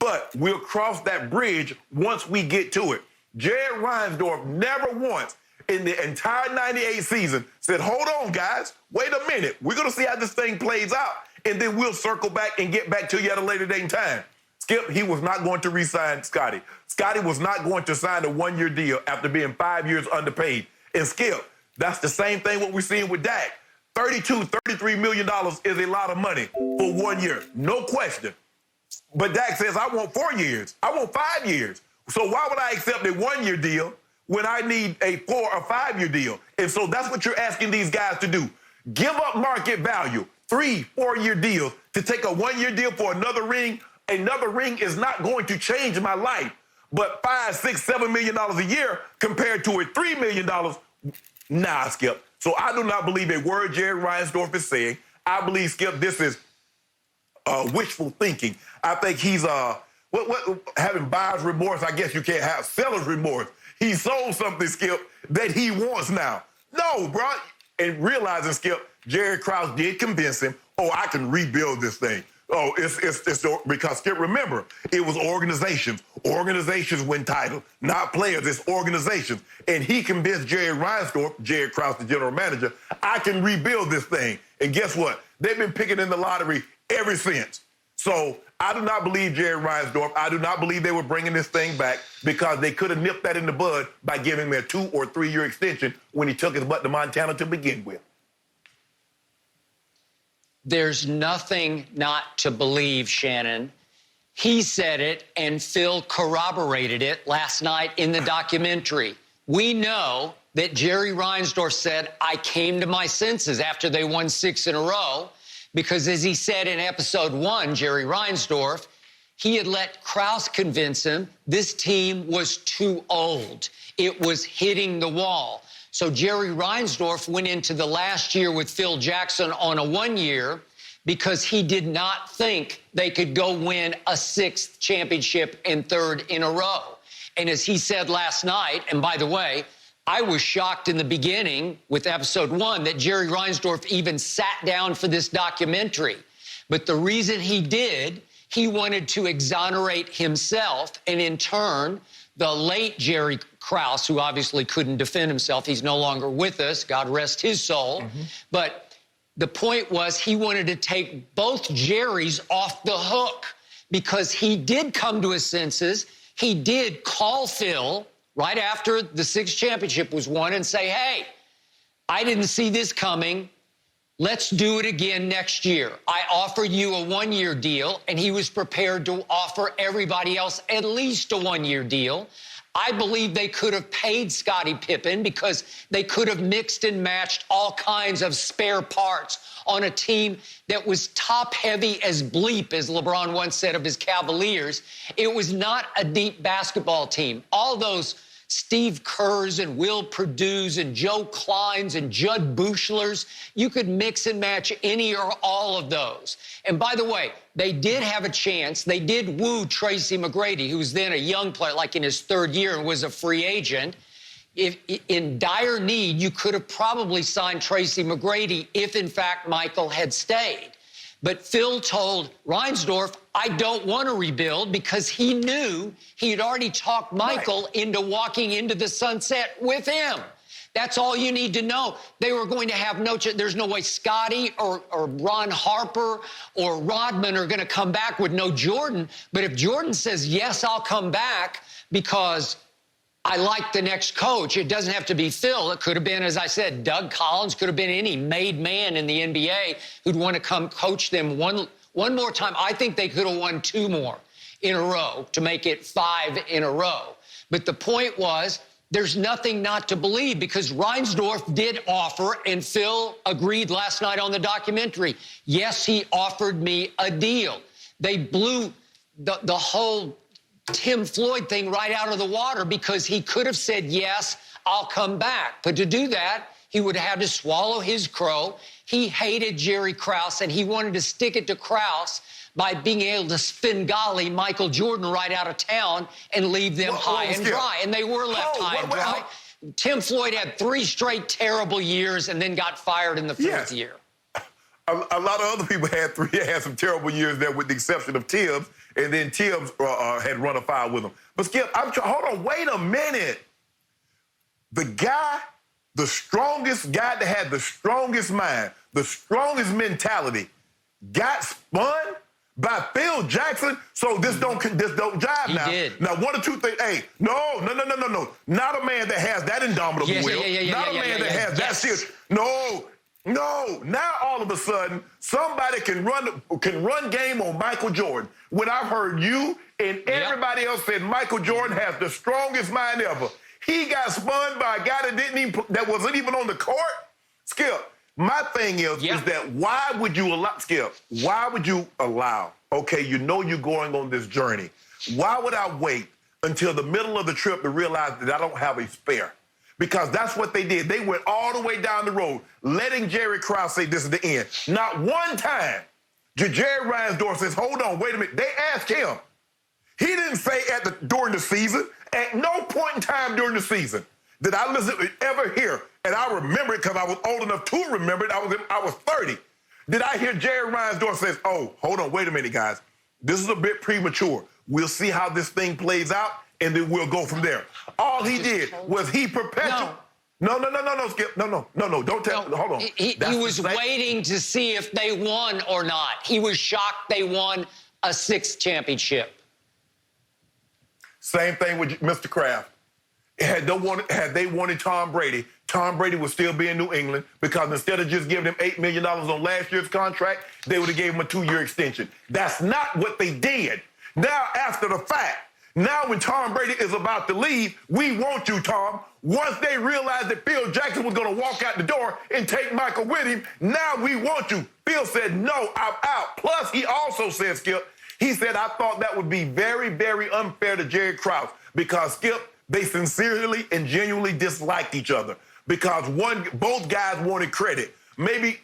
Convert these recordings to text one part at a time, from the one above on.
but we'll cross that bridge once we get to it. Jerry Reinsdorf never once in the entire 98 season said, hold on, guys, wait a minute. We're going to see how this thing plays out, and then we'll circle back and get back to you at a later date and time. Skip, he was not going to re-sign Scotty. Scotty was not going to sign a one-year deal after being 5 years underpaid. And Skip, that's the same thing what we're seeing with Dak. $33 million is a lot of money for 1 year, no question. But Dak says, I want 4 years. I want 5 years. So why would I accept a one-year deal when I need a 4 or 5 year deal? And so that's what you're asking these guys to do. Give up market value, 3, 4 year deals to take a 1 year deal for another ring. Another ring is not going to change my life. But $5, $6, $7 million a year compared to a $3 million, nah, Skip. So I do not believe a word Jerry Reinsdorf is saying. I believe, Skip, this is wishful thinking. I think he's having buyer's remorse. I guess you can't have seller's remorse. He sold something, Skip, that he wants now. No, bro. And realizing, Skip, Jerry Krause did convince him, oh, I can rebuild this thing. Oh, it's because, Skip, remember, it was organizations. Organizations win titles, not players. It's organizations. And he convinced Jerry Reinsdorf, Jerry Krause, the general manager, I can rebuild this thing. And guess what? They've been picking in the lottery ever since. So I do not believe Jerry Reinsdorf. I do not believe they were bringing this thing back because they could have nipped that in the bud by giving him a 2 or 3 year extension when he took his butt to Montana to begin with. There's nothing not to believe, Shannon. He said it, and Phil corroborated it last night in the documentary. We know that Jerry Reinsdorf said, I came to my senses after they won 6 in a row, because as he said in episode 1, Jerry Reinsdorf, he had let Krause convince him this team was too old. It was hitting the wall. So Jerry Reinsdorf went into the last year with Phil Jackson on a 1 year because he did not think they could go win a 6th championship and 3rd in a row. And as he said last night, and by the way, I was shocked in the beginning with episode 1 that Jerry Reinsdorf even sat down for this documentary. But the reason he did, he wanted to exonerate himself, and in turn, the late Jerry Krause, who obviously couldn't defend himself, he's no longer with us, God rest his soul. But the point was he wanted to take both Jerrys off the hook because he did come to his senses. He did call Phil right after the 6th championship was won and say, hey, I didn't see this coming. Let's do it again next year. I offer you a 1 year deal, and he was prepared to offer everybody else at least a 1 year deal. I believe they could have paid Scottie Pippen because they could have mixed and matched all kinds of spare parts on a team that was top-heavy as bleep, as LeBron once said of his Cavaliers. It was not a deep basketball team. All those Steve Kerrs and Will Perdue's and Joe Klein's and Judd Buechlers, you could mix and match any or all of those. And by the way, they did have a chance. They did woo Tracy McGrady, who was then a young player, like in his 3rd year, and was a free agent. If in dire need, you could have probably signed Tracy McGrady if, in fact, Michael had stayed. But Phil told Reinsdorf, I don't want to rebuild, because he knew he had already talked Michael into walking into the sunset with him. That's all you need to know. They were going to have no chance. There's no way Scotty or Ron Harper or Rodman are going to come back with no Jordan. But if Jordan says, yes, I'll come back because I like the next coach, it doesn't have to be Phil. It could have been, as I said, Doug Collins, could have been any made man in the NBA who'd want to come coach them one more time. I think they could have won 2 more in a row to make it 5 in a row. But the point was, there's nothing not to believe, because Reinsdorf did offer, and Phil agreed last night on the documentary. Yes, he offered me a deal. They blew the whole Tim Floyd thing right out of the water, because he could have said, yes, I'll come back. But to do that, he would have had to swallow his crow. He hated Jerry Krause, and he wanted to stick it to Krause by being able to Svengali Michael Jordan right out of town and leave them high and dry. And they were left high and dry. Tim Floyd had 3 straight terrible years and then got fired in the 4th year. a lot of other people had some terrible years there, with the exception of Tibbs, and then Tibbs had run afoul with them. But Skip, hold on, wait a minute. The strongest guy that had the strongest mind, the strongest mentality, got spun by Phil Jackson. So this don't jive now. He did. Now, one or two things. Hey, no. Not a man that has that indomitable will. Not a man that has that shit. No. Now all of a sudden, somebody can run game on Michael Jordan. When I've heard you and everybody else said Michael Jordan has the strongest mind ever. He got spun by a guy that wasn't even on the court. Skip, my thing is that why would you allow, okay, you know you're going on this journey. Why would I wait until the middle of the trip to realize that I don't have a spare? Because that's what they did. They went all the way down the road, letting Jerry Krause say this is the end. Not one time did Jerry Reinsdorf says, hold on, wait a minute. They asked him. He didn't say during the season. At no point in time during the season did I ever hear, and I remember it because I was old enough to remember it. I was 30. Did I hear Jerry Reinsdorf says, oh, hold on, wait a minute, guys. This is a bit premature. We'll see how this thing plays out, and then we'll go from there. All he did was he perpetuated. No, Skip. No. Don't tell. Hold on. He was waiting to see if they won or not. He was shocked they won a 6th championship. Same thing with Mr. Kraft. Had they wanted Tom Brady would still be in New England, because instead of just giving him $8 million on last year's contract, they would have gave him a 2-year extension. That's not what they did. Now, after the fact, now when Tom Brady is about to leave, we want you, Tom. Once they realized that Phil Jackson was going to walk out the door and take Michael with him, now we want you. Phil said, no, I'm out. Plus, he also said, Skip, he said, I thought that would be very, very unfair to Jerry Krause, because, Skip, they sincerely and genuinely disliked each other, because both guys wanted credit. Maybe,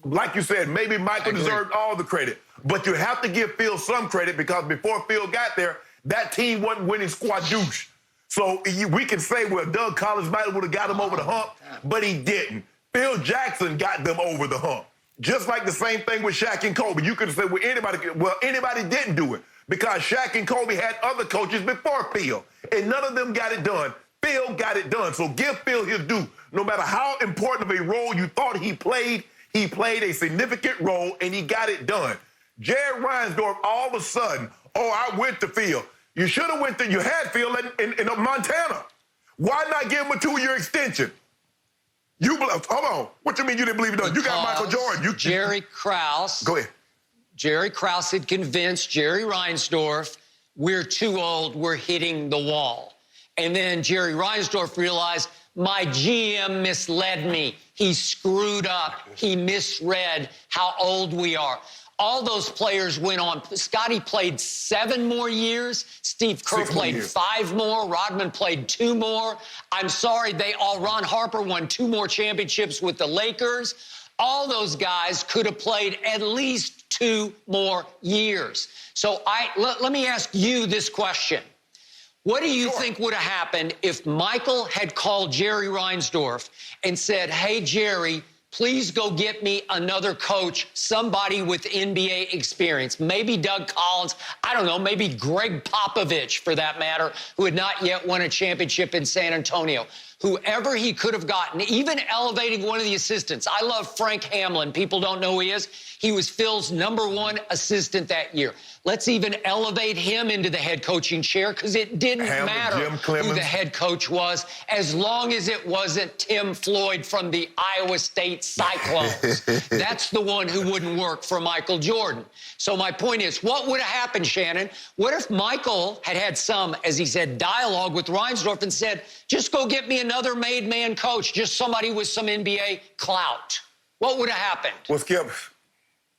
like you said, maybe Michael deserved all the credit, but you have to give Phil some credit, because before Phil got there, that team wasn't winning squadouche. So we can say, well, Doug Collins might have got him over the hump, but he didn't. Phil Jackson got them over the hump. Just like the same thing with Shaq and Kobe. You could say, anybody didn't do it, because Shaq and Kobe had other coaches before Phil, and none of them got it done. Phil got it done. So give Phil his due. No matter how important of a role you thought he played a significant role, and he got it done. Jerry Reinsdorf, all of a sudden, I went to Phil. You should have you had Phil in Montana. Why not give him a 2-year extension? Hold on. What you mean you didn't believe it done? You got Michael Jordan. Jerry Krause. Go ahead. Jerry Krause had convinced Jerry Reinsdorf, we're too old, we're hitting the wall. And then Jerry Reinsdorf realized, my GM misled me. He screwed up. He misread how old we are. All those players went on. Scotty played 7 more years. Steve Kerr played 5 more. Rodman played 2 more. I'm sorry, Ron Harper won 2 more championships with the Lakers. All those guys could have played at least 2 more years. So let me ask you this question. What do you think would have happened if Michael had called Jerry Reinsdorf and said, hey, Jerry, please go get me another coach, somebody with NBA experience. Maybe Doug Collins, I don't know, maybe Greg Popovich, for that matter, who had not yet won a championship in San Antonio. Whoever he could have gotten, even elevating one of the assistants. I love Frank Hamlin. People don't know who he is. He was Phil's #1 assistant that year. Let's even elevate him into the head coaching chair, because it didn't matter who the head coach was, as long as it wasn't Tim Floyd from the Iowa State Cyclones. That's the one who wouldn't work for Michael Jordan. So my point is, what would have happened, Shannon? What if Michael had some, as he said, dialogue with Reinsdorf and said, just go get me another made man coach, just somebody with some NBA clout? What would have happened? Well,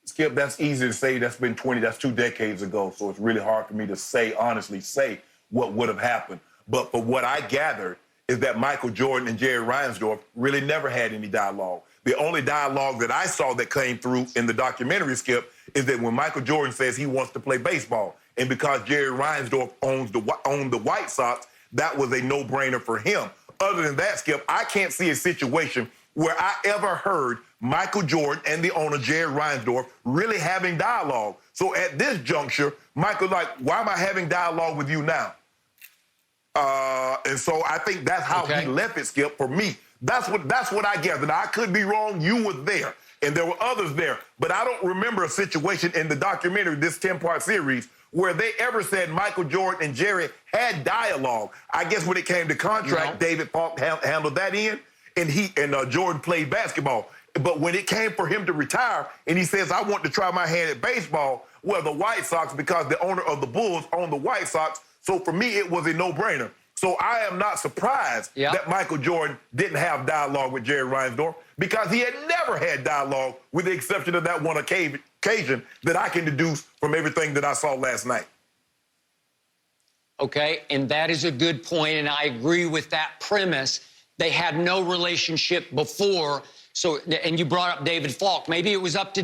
Skip, that's easy to say. That's 2 decades ago. So it's really hard for me to honestly say what would have happened. But for what I gathered is that Michael Jordan and Jerry Reinsdorf really never had any dialogue. The only dialogue that I saw that came through in the documentary, Skip, is that when Michael Jordan says he wants to play baseball, and because Jerry Reinsdorf owned the White Sox, that was a no-brainer for him. Other than that, Skip, I can't see a situation where I ever heard Michael Jordan and the owner, Jerry Reinsdorf, really having dialogue. So at this juncture, Michael's like, why am I having dialogue with you now? And so I think that's how he left it, Skip, for me. That's what I gathered. Now, I could be wrong. You were there, and there were others there. But I don't remember a situation in the documentary, this 10-part series, where they ever said Michael Jordan and Jerry had dialogue. I guess when it came to contract, David Falk handled that end, and Jordan played basketball. But when it came for him to retire, and he says, I want to try my hand at baseball, well, the White Sox, because the owner of the Bulls owned the White Sox, so for me, it was a no-brainer. So I am not surprised that Michael Jordan didn't have dialogue with Jerry Reinsdorf, because he had never had dialogue, with the exception of that one occasion that I can deduce from everything that I saw last night. Okay, and that is a good point, and I agree with that premise. They had no relationship before. So, and you brought up David Falk. Maybe it was up to